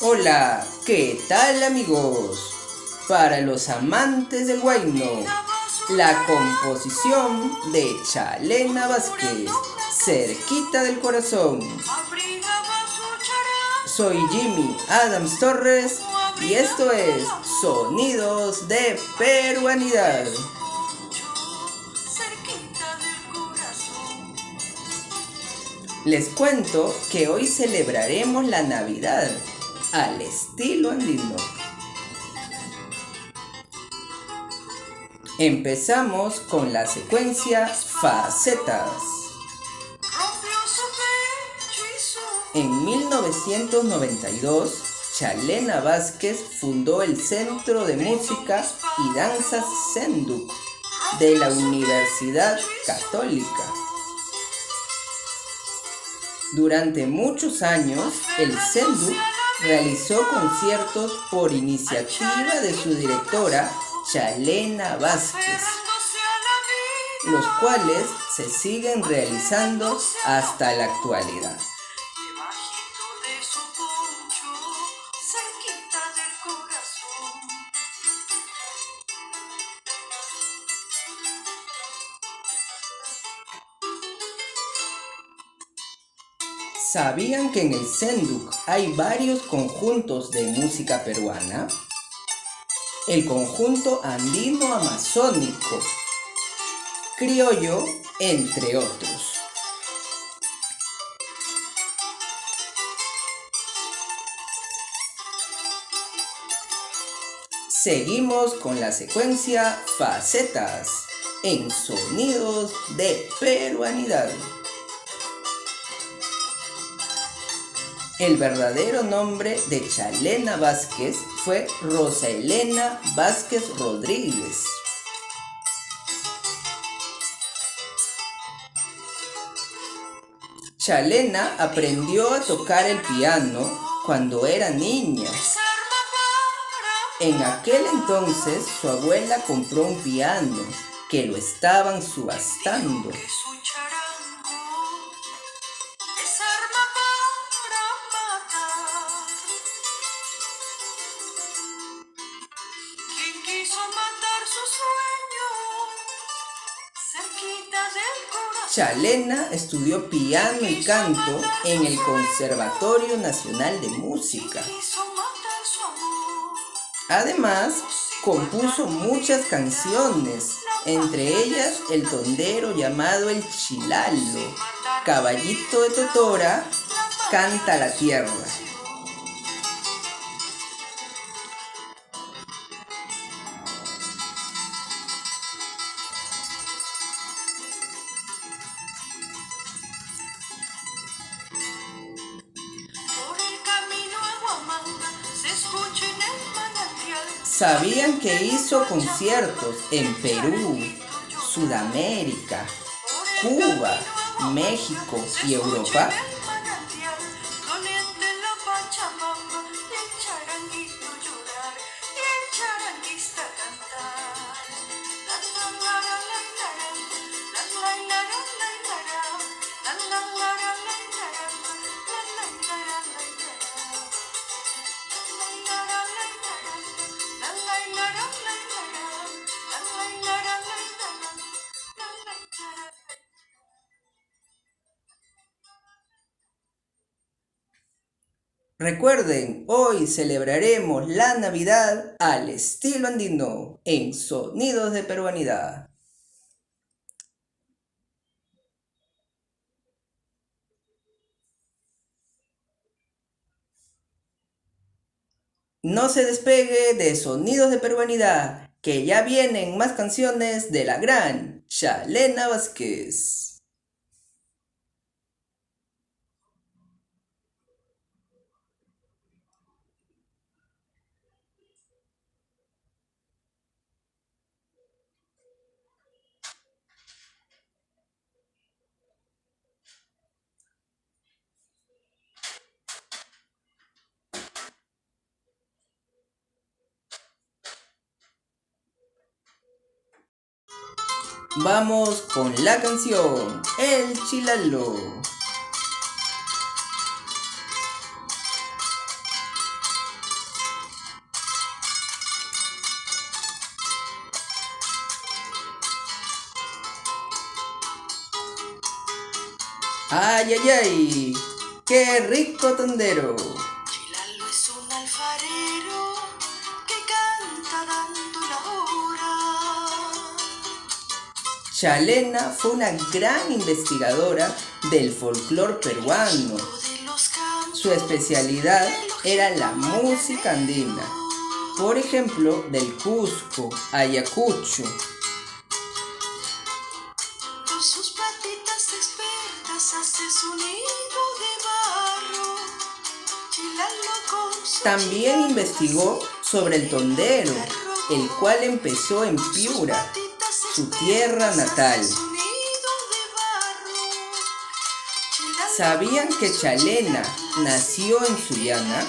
Hola, ¿qué tal amigos? Para los amantes del huayno, la composición de Chalena Vázquez, Cerquita del Corazón. Soy Jimmy Adams Torres y esto es Sonidos de Peruanidad. Les cuento que hoy celebraremos la Navidad al estilo andino. Empezamos con la secuencia Facetas. En 1992, Chalena Vázquez fundó el Centro de Música y Danzas Senduk de la Universidad Católica. Durante muchos años, el Senduk realizó conciertos por iniciativa de su directora, Chalena Vázquez, los cuales se siguen realizando hasta la actualidad. ¿Sabían que en el Senduk hay varios conjuntos de música peruana? El conjunto andino amazónico, criollo, entre otros. Seguimos con la secuencia Facetas en Sonidos de Peruanidad. El verdadero nombre de Chalena Vázquez fue Rosa Elena Vázquez Rodríguez. Chalena aprendió a tocar el piano cuando era niña. En aquel entonces su abuela compró un piano que lo estaban subastando. Chalena estudió piano y canto en el Conservatorio Nacional de Música. Además, compuso muchas canciones, entre ellas el tondero llamado El Chilalo, Caballito de Totora, Canta la Tierra. ¿Sabían que hizo conciertos en Perú, Sudamérica, Cuba, México y Europa? Recuerden, hoy celebraremos la Navidad al estilo andino en Sonidos de Peruanidad. No se despegue de Sonidos de Peruanidad, que ya vienen más canciones de la gran Chalena Vázquez. Vamos con la canción El Chilalo. ¡Ay, ay, ay! ¡Qué rico tondero! Chilalo es un alfarero que canta dando la hora. Chalena fue una gran investigadora del folclore peruano. De los campos, Su especialidad era la música andina, por ejemplo, del Cusco, Ayacucho. con sus patitas expertas hace su nido de barro. Chilalo con su También chilala investigó sobre el tondero, el cual empezó en Piura, su tierra natal. ¿Sabían que Chalena nació en Sullana?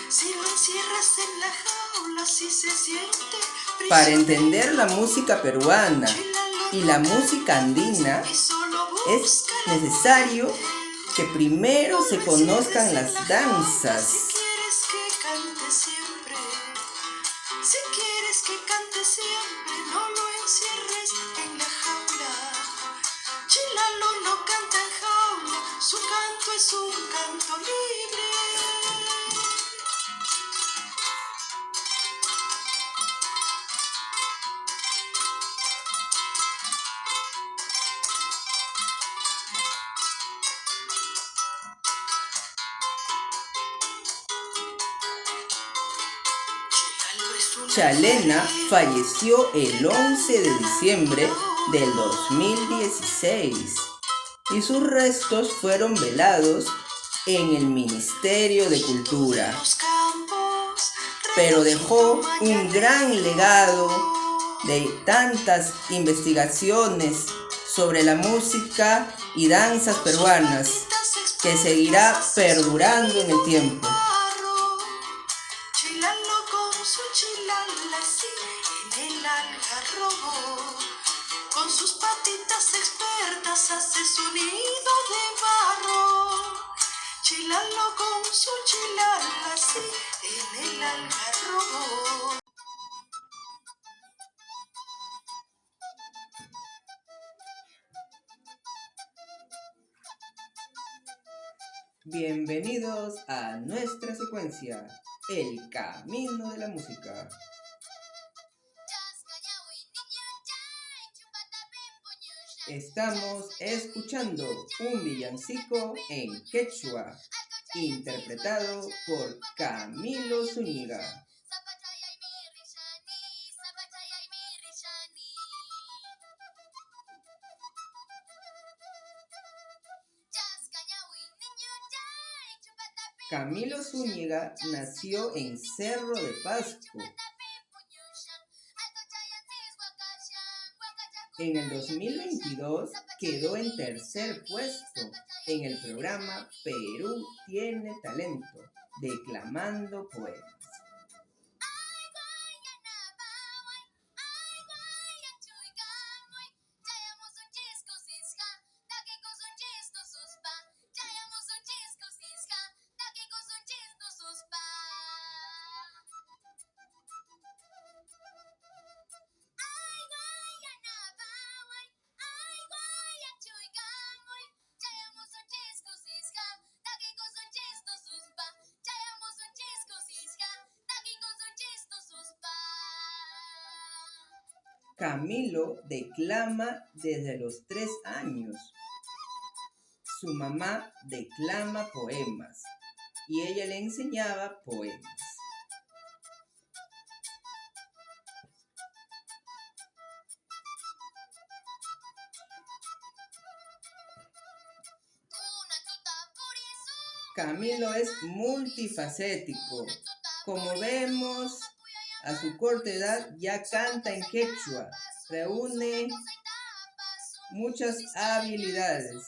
Si lo encierras en la jaula, si se siente Para entender la música peruana y la música andina, es necesario que primero se conozcan las danzas. Si quieres que cante siempre, si quieres que cante siempre, no lo encierres en la jaula. Chilalo no canta en jaula, su canto es un canto libre. Chalena falleció el 11 de diciembre del 2016 y sus restos fueron velados en el Ministerio de Cultura, pero dejó un gran legado de tantas investigaciones sobre la música y danzas peruanas que seguirá perdurando en el tiempo. Chilalo con su chilala, sí, en el algarrobo. Con sus patitas expertas hace su nido de barro. Chilalo con su chilala, sí, en el algarrobo. Bienvenidos a nuestra secuencia, El Camino de la Música. Estamos escuchando un villancico en quechua, interpretado por Camilo Zúñiga. Camilo Zúñiga nació en Cerro de Pasco. En el 2022 quedó en tercer puesto en el programa Perú tiene talento, declamando poemas. Camilo declama desde los 3 años. Su mamá declama poemas y ella le enseñaba poemas. Camilo es multifacético. Como vemos, a su corta edad ya canta en quechua, reúne muchas habilidades.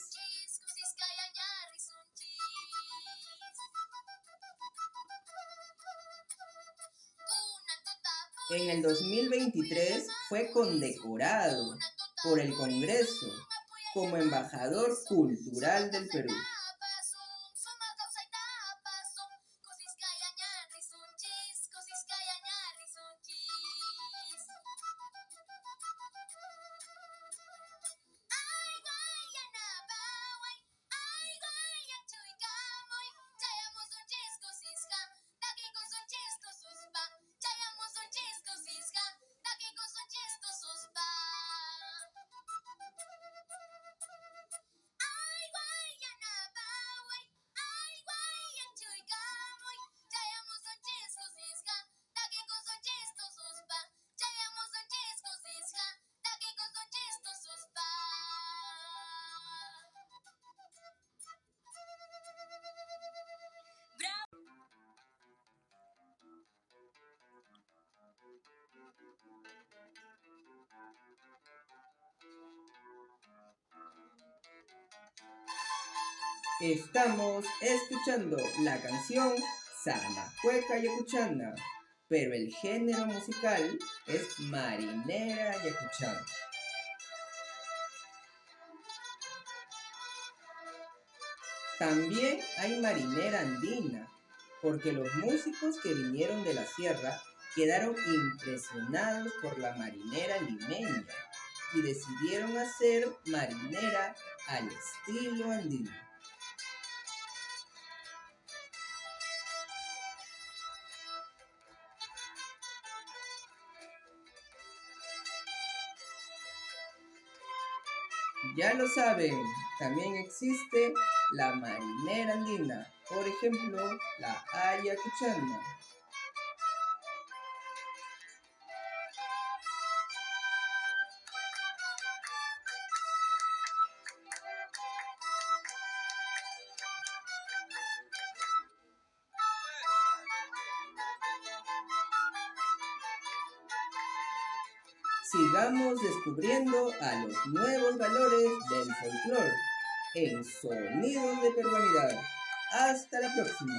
En el 2023 fue condecorado por el Congreso como embajador cultural del Perú. Estamos escuchando la canción Samacueca Yacuchana, pero el género musical es marinera yacuchana. También hay marinera andina, porque los músicos que vinieron de la sierra quedaron impresionados por la marinera limeña y decidieron hacer marinera al estilo andino. Ya lo saben, también existe la marinera andina, por ejemplo, la ayacuchana. Sigamos descubriendo a los nuevos valores del folclore en Sonidos de Peruanidad. Hasta la próxima.